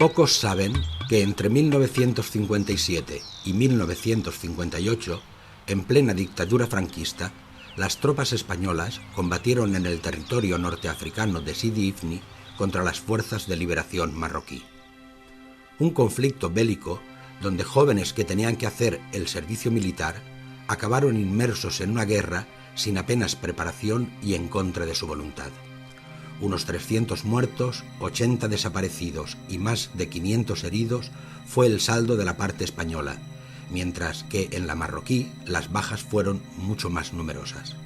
Pocos saben que entre 1957 y 1958, en plena dictadura franquista, las tropas españolas combatieron en el territorio norteafricano de Sidi Ifni contra las fuerzas de liberación marroquí. Un conflicto bélico donde jóvenes que tenían que hacer el servicio militar acabaron inmersos en una guerra sin apenas preparación y en contra de su voluntad. Unos 300 muertos, 80 desaparecidos y más de 500 heridos fue el saldo de la parte española, mientras que en la marroquí las bajas fueron mucho más numerosas.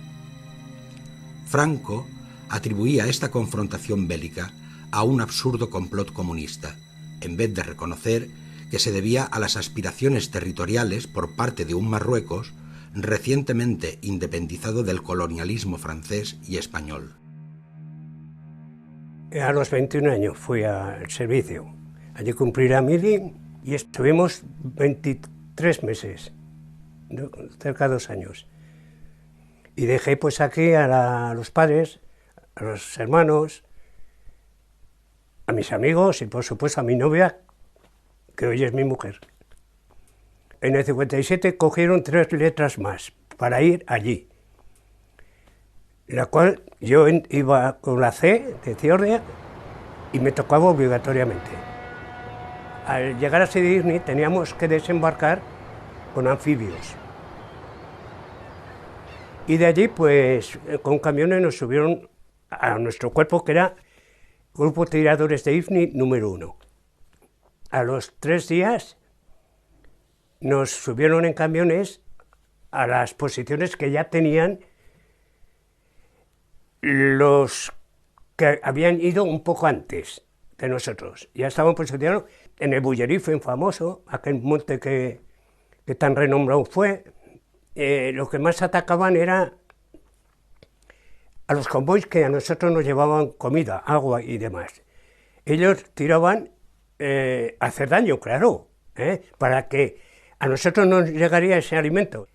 Franco atribuía esta confrontación bélica a un absurdo complot comunista, en vez de reconocer que se debía a las aspiraciones territoriales por parte de un Marruecos recientemente independizado del colonialismo francés y español. A los 21 años fui al servicio. Allí cumplí la mili y estuvimos 23 meses, cerca de 2 años. Y dejé pues aquí a los padres, a los hermanos, a mis amigos y por supuesto a mi novia, que hoy es mi mujer. En el 57 cogieron 3 letras más para ir allí, la cual yo iba con la C de Ciordia y me tocaba obligatoriamente. Al llegar a Sidi Ifni teníamos que desembarcar con anfibios. Y de allí, pues, con camiones nos subieron a nuestro cuerpo, que era Grupo Tiradores de Ifni número 1. A los 3 días nos subieron en camiones a las posiciones que ya tenían los que habían ido un poco antes de nosotros. Ya estaban posicionados en el Bullerife, famoso, aquel monte que tan renombrado fue. Lo que más atacaban era a los convoys que a nosotros nos llevaban comida, agua y demás. Ellos tiraban a hacer daño, claro, para que a nosotros nos llegaría ese alimento.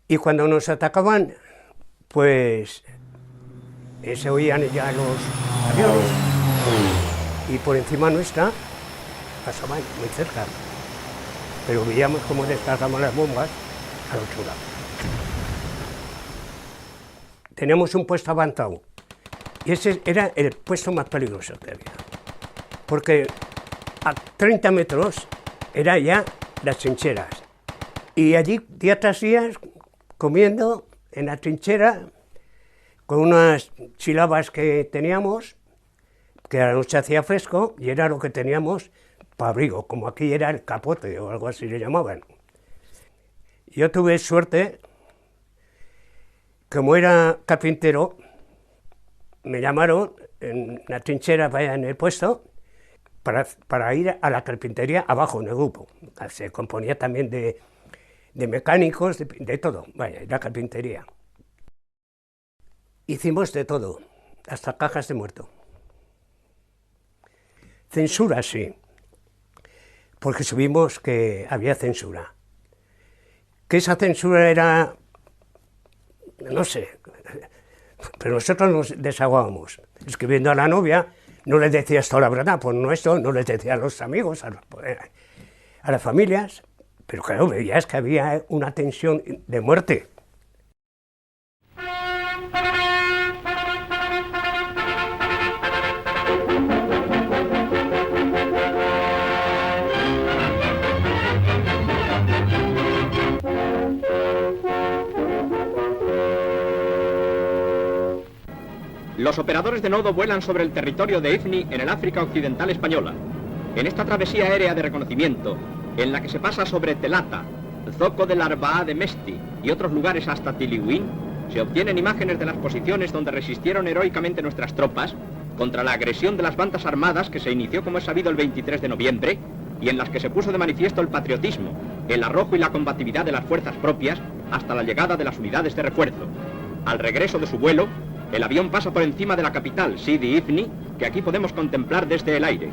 Y cuando nos atacaban, pues se oían ya los aviones y por encima nuestra pasaban muy cerca, pero veíamos cómo descargaban las bombas a la altura. Teníamos un puesto avanzado y ese era el puesto más peligroso que había, porque a 30 metros era ya las trincheras y allí día tras día comiendo en la trinchera con unas chilabas que teníamos, que a la noche hacía fresco y era lo que teníamos para abrigo, como aquí era el capote o algo así le llamaban. Yo tuve suerte, como era carpintero, me llamaron en la trinchera vaya en el puesto para ir a la carpintería abajo en el grupo. Se componía también de mecánicos, de todo, vaya, la carpintería. Hicimos de todo, hasta cajas de muerto. Censura, sí, porque subimos que había censura. Que esa censura era, no sé, pero nosotros nos desahogábamos. Escribiendo a la novia, no les decías toda la verdad, pues no esto, no les decía a los amigos, a las familias, pero claro, veías que había una tensión de muerte. Los operadores de nodo vuelan sobre el territorio de Ifni en el África Occidental Española. En esta travesía aérea de reconocimiento, en la que se pasa sobre Telata, Zoco del Arbaa de Mesti y otros lugares hasta Tiliwin, se obtienen imágenes de las posiciones donde resistieron heroicamente nuestras tropas contra la agresión de las bandas armadas que se inició, como es sabido, el 23 de noviembre y en las que se puso de manifiesto el patriotismo, el arrojo y la combatividad de las fuerzas propias hasta la llegada de las unidades de refuerzo. Al regreso de su vuelo, el avión pasa por encima de la capital, Sidi Ifni, que aquí podemos contemplar desde el aire.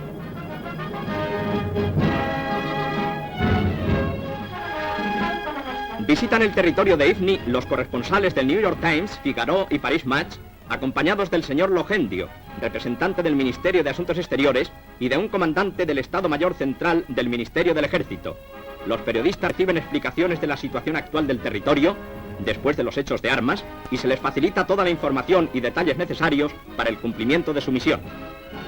Visitan el territorio de Ifni los corresponsales del New York Times, Figaro y Paris Match, acompañados del señor Logendio, representante del Ministerio de Asuntos Exteriores, y de un comandante del Estado Mayor Central del Ministerio del Ejército. Los periodistas reciben explicaciones de la situación actual del territorio, después de los hechos de armas, y se les facilita toda la información y detalles necesarios para el cumplimiento de su misión.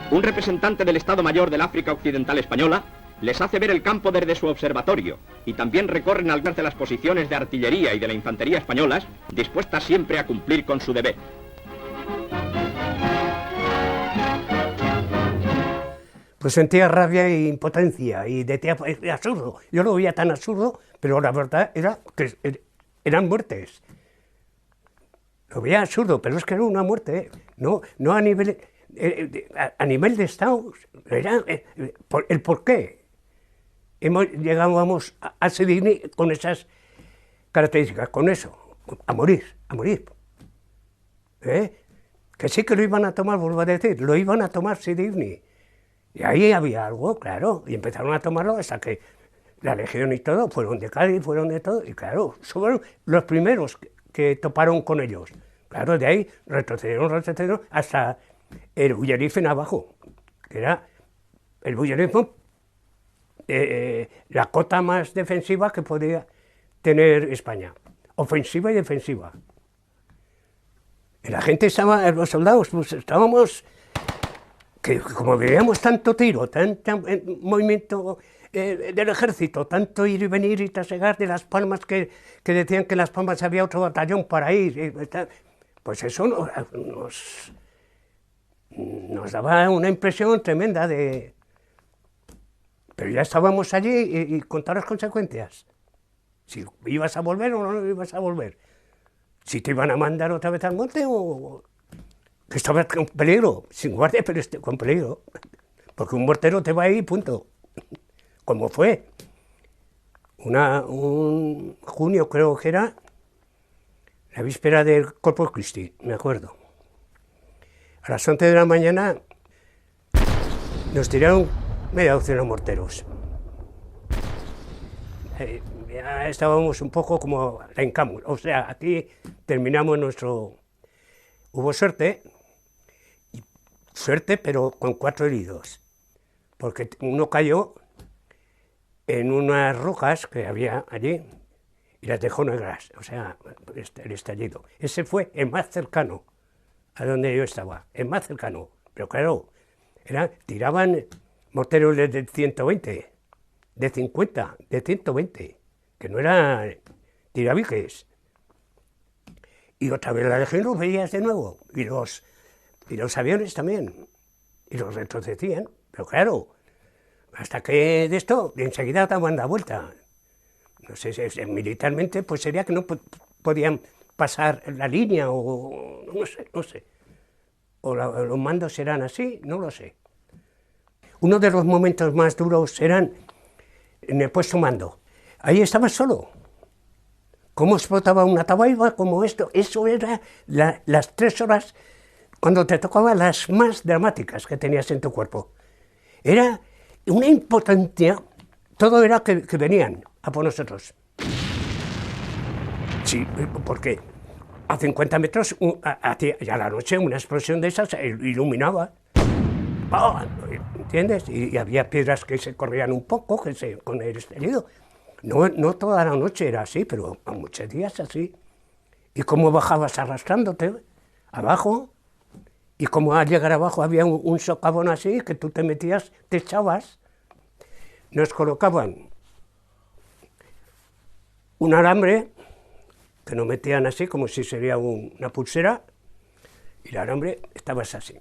Un representante del Estado Mayor del África Occidental Española les hace ver el campo desde su observatorio, y también recorren algunas de las posiciones de artillería y de la infantería españolas, dispuestas siempre a cumplir con su deber. Pues sentía rabia e impotencia, y decía, pues, es absurdo. Yo lo veía tan absurdo, pero la verdad era que eran muertes. Lo veía absurdo, pero es que era una muerte, no a nivel de Estado, era el por qué. Llegábamos a Sidi con esas características, con eso, a morir. Que sí que lo iban a tomar, vuelvo a decir, lo iban a tomar Sidi. Y ahí había algo, claro, y empezaron a tomarlo hasta que la Legión y todo, fueron de Cádiz, fueron de todo, y claro, fueron los primeros que toparon con ellos. Claro, de ahí retrocedieron hasta el Bullerife abajo, que era el Bullerife, la cota más defensiva que podía tener España, ofensiva y defensiva. Y la gente estaba, los soldados, pues estábamos, que como veíamos tanto tiro, tanto movimiento del ejército, tanto ir y venir y trasegar de Las Palmas, que decían que en Las Palmas había otro batallón para ir, pues eso nos daba una impresión tremenda de... Pero ya estábamos allí y con todas las consecuencias. Si ibas a volver o no ibas a volver. Si te iban a mandar otra vez al monte o... que estabas con peligro, sin guardia, pero con peligro. Porque un mortero te va ahí, punto. Como fue. Un junio creo que era, la víspera del Corpus Christi, me acuerdo. A las 11 de la mañana nos tiraron media docena de morteros. Ya estábamos un poco como en camo. O sea, aquí terminamos nuestro... Hubo suerte, pero con 4 heridos, porque uno cayó en unas rocas que había allí y las dejó negras, o sea, el estallido. Ese fue el más cercano a donde yo estaba, el más cercano, pero claro, tiraban morteros de 120, de 50, de 120, que no eran tirabiques. Y otra vez la Legión los veías de nuevo, y los aviones también, y los retrocedían, pero claro, hasta que de esto, enseguida daban la vuelta. No sé, militarmente pues sería que no podían pasar la línea, o no sé. O los mandos eran así, no lo sé. Uno de los momentos más duros eran en el puesto mando. Ahí estaba solo. Cómo explotaba una tabaiba, como esto. Eso era las 3 horas cuando te tocaban las más dramáticas que tenías en tu cuerpo. Era una impotencia, todo era que venían a por nosotros. Sí, porque a 50 metros, y a la noche, una explosión de esas iluminaba. ¡Oh! ¿Entiendes? Y había piedras que se corrían un poco, con el estallido. No toda la noche era así, pero a muchos días así. Y cómo bajabas arrastrándote abajo, y como al llegar abajo había un socavón así, que tú te metías, te echabas. Nos colocaban un alambre, que nos metían así, como si sería una pulsera, y el alambre estabas así.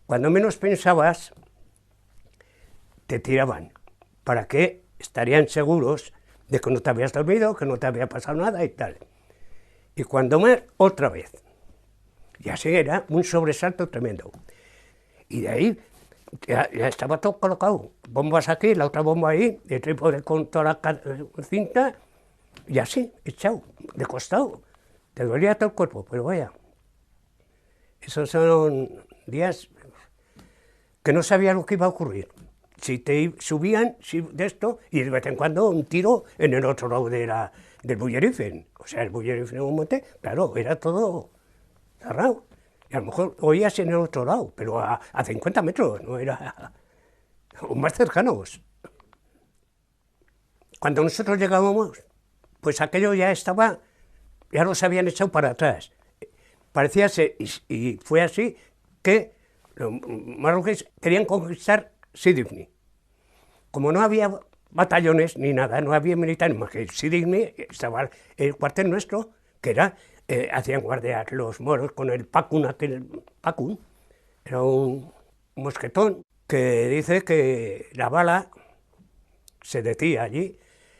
Cuando menos pensabas, te tiraban, para que estarían seguros de que no te habías dormido, que no te había pasado nada y tal. Y cuando más, otra vez. Y así era un sobresalto tremendo. Y de ahí ya estaba todo colocado. Bombas aquí, la otra bomba ahí, el trípode con toda la cinta, y así, echado, de costado. Te dolía todo el cuerpo, pero vaya. Esos son días que no sabía lo que iba a ocurrir. Si te subían de esto, y de vez en cuando un tiro en el otro lado del Bullerife. O sea, el Bullerife en un monte, claro, era todo cerrado. Y a lo mejor oías en el otro lado, pero a 50 metros, no era... o más cercanos. Cuando nosotros llegábamos, pues aquello ya estaba, ya los habían echado para atrás. Parecía ser, y fue así, que los marroquíes querían conquistar Sidi Ifni. Como no había batallones ni nada, no había militares más que Sidi Ifni, estaba el cuartel nuestro, que era, hacían guardias los moros con el Pacun, era un mosquetón que dice que la bala, se decía allí,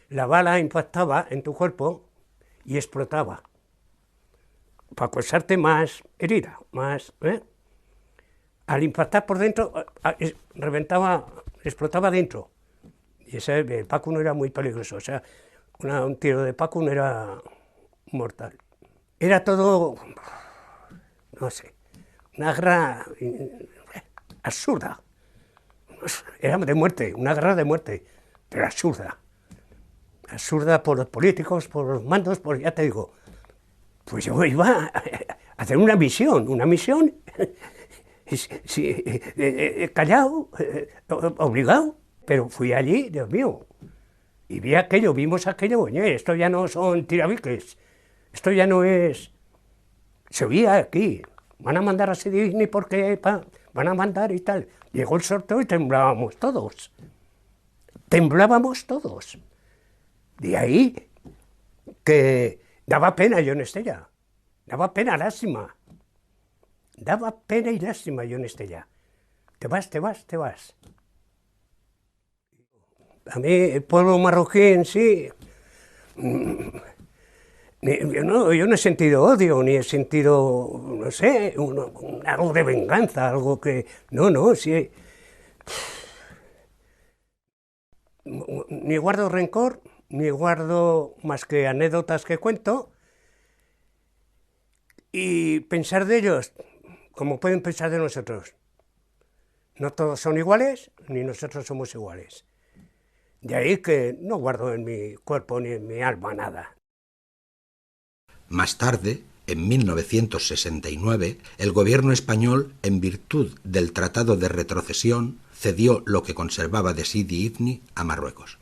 la bala impactaba en tu cuerpo y explotaba, para causarte más herida, más, al impactar por dentro, reventaba, explotaba dentro, y ese el Pacun era muy peligroso, o sea, un tiro de Pacun era mortal. Era todo, no sé, una guerra absurda, era de muerte, una guerra de muerte, pero absurda. Absurda por los políticos, por los mandos, por, ya te digo, pues yo iba a hacer una misión, callado, obligado, pero fui allí, Dios mío, y vi aquello, vimos aquello, oye, esto ya no son tirabiques, esto ya no es, se oía aquí, van a mandar a Sidi Ifni porque van a mandar y tal, llegó el sorteo y temblábamos todos. De ahí que daba pena Jon Estella, daba pena, lástima. Daba pena y lástima Jon Estella. Te vas. A mí, el pueblo marroquí en sí, yo no he sentido odio, ni he sentido, no sé, algo de venganza, algo que... No, sí. Ni guardo rencor, ni guardo más que anécdotas que cuento, y pensar de ellos como pueden pensar de nosotros. No todos son iguales, ni nosotros somos iguales. De ahí que no guardo en mi cuerpo ni en mi alma nada. Más tarde, en 1969, el gobierno español, en virtud del Tratado de Retrocesión, cedió lo que conservaba de Sidi Ifni a Marruecos.